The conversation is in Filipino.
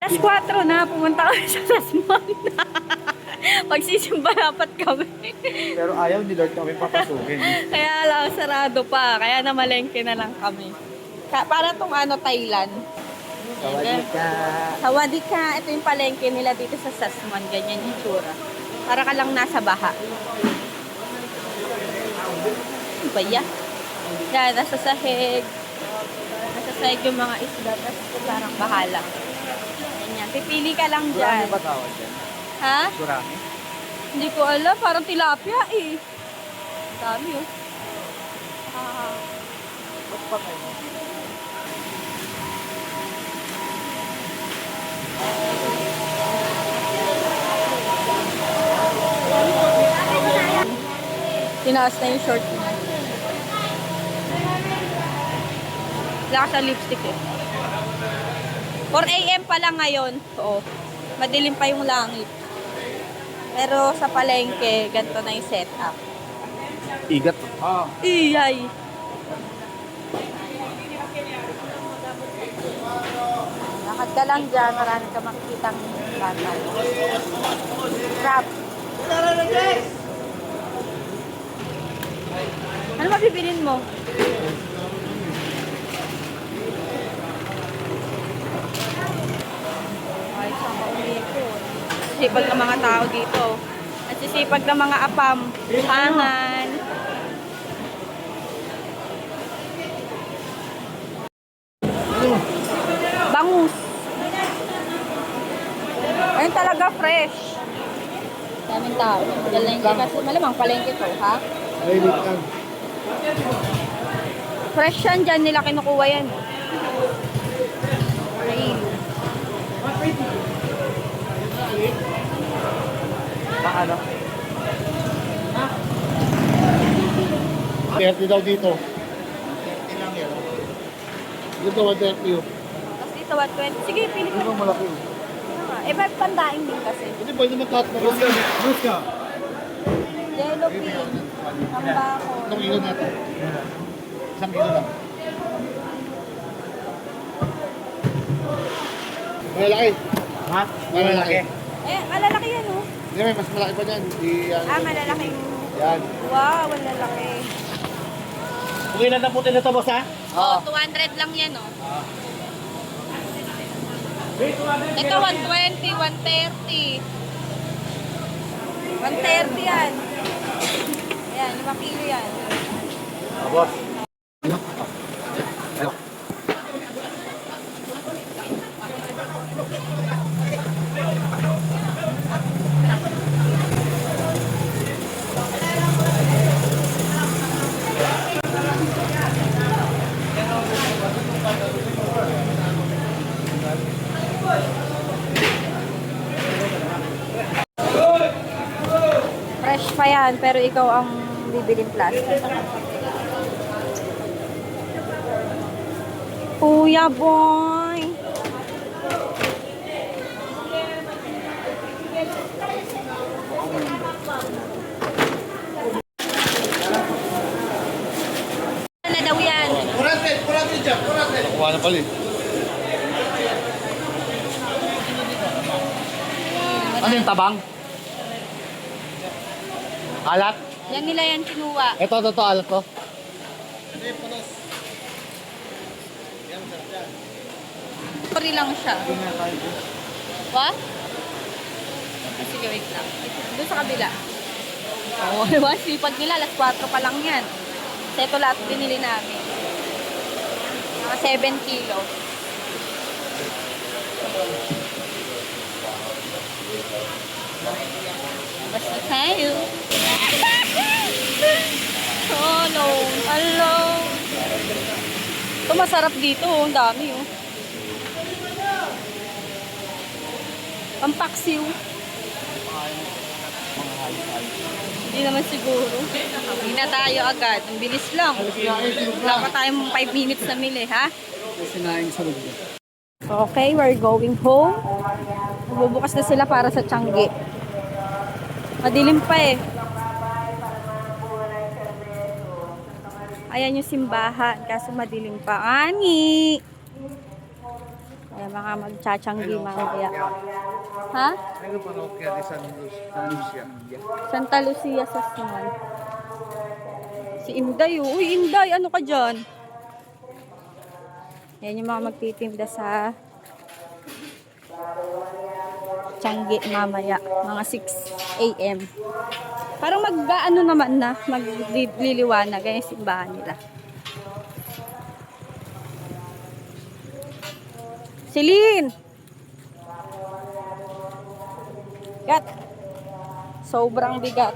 Alas 4 na, pumunta kami sa Tasman. Magsisimba dapat kami. Pero ayaw ni Lord kami papasukin. Kaya lang, sarado pa. Kaya namalengke na lang kami. Para tong Thailand. Sawadika. Sawadika. Ito yung palengke nila dito sa Tasman. Ganyan yung tsura. Para ka lang nasa baha. Ano ba yan? Yan, nasa sahig. Nasa sahig yung mga isda. Tapos parang bahala. Ganyan. Pipili ka lang dyan. Surami ba tawag dyan? Ha? Surami? Hindi ko alam. Parang tilapia eh. Dami oh. Ba't pa kayo? Tinaas na yung short niya. Wala ka sa lipstick eh. 4 AM pa lang ngayon. Oo. Madilim pa yung langit. Pero sa palengke, ganito na yung setup. Igat. Ah. Iyay! Lakad ka lang dyan, marami ka makikitang bata. Crab. Ano mabibilin mo? Ay, saan ka umikot? Sipag ng mga tao dito. At sisipag ng mga apam. Hangan. Bangus. Ayun talaga fresh. Daming tao. Palengke kasi malamang palengke to, ha? Ay, lang. Fresh yan dyan nila kinukuha yan. Ay. Paano? 30 daw dito. 30 lang yan. Dito 130 yun. Tapos dito 120. Sige, pili Dito ko. malaki yun. Eh, may pandaing din kasi. Hindi ba naman tatlo? Rus ka. Yellow pink. Tambako. Anong ilo natin? Isang kilo lang. Malalaki. Ha? Malalaki. Eh, malalaki yan, oh. Hindi, may mas malaki pa dyan. Di, Ah, malalaki. yan. Wow, malalaki. Kung ilan na puti na ito, boss, ha? Oh, 200 lang yan, oh. Ito, 120, 130. 130 yan. Ayan, 5 kilo yan. Boss. Fresh pa yan, pero ikaw ang bibiling plastic. Kuya boy! Ano na daw yan? Kurate dyan, kurate. Nakuha na pala eh. Ano yung tabang? Alat? Yan nila yan kinuha. Ito, alat to. Sorry lang siya. What? Sige, wait lang. Doon sa kabila. Oo, diba? Sipag nila. Alas 4 pa lang yan. Kasi ito lahat binili namin. Mga 7 kilo. Basta tayo. Oh, no. Hello. Ito masarap dito. Ang dami, oh. Pampaksiw. Hindi naman siguro. Hindi na tayo agad. Ang bilis lang. Wala pa tayong 5 minutes na mili, ha? Sinaing sa loob. Okay, we're going home. Bubukas na sila para sa Tiangge. Madilim pa eh. Ayan yung simbahan, kaso madilim pa. Ani! Ayan, May mga magtsatsyanggi mamaya. Ha? Ano parokya di San Lucia? Santa Lucia sa Suman. Si Inday, oh. Uy, Inday, ano ka dyan? Yan yung mga magtitinda sa Tiangge mamaya. Mga 6 a.m. Parang mag-ano naman na. Magliliwanag. Ganyan yung simbahan nila. Celine! Gat! Sobrang bigat.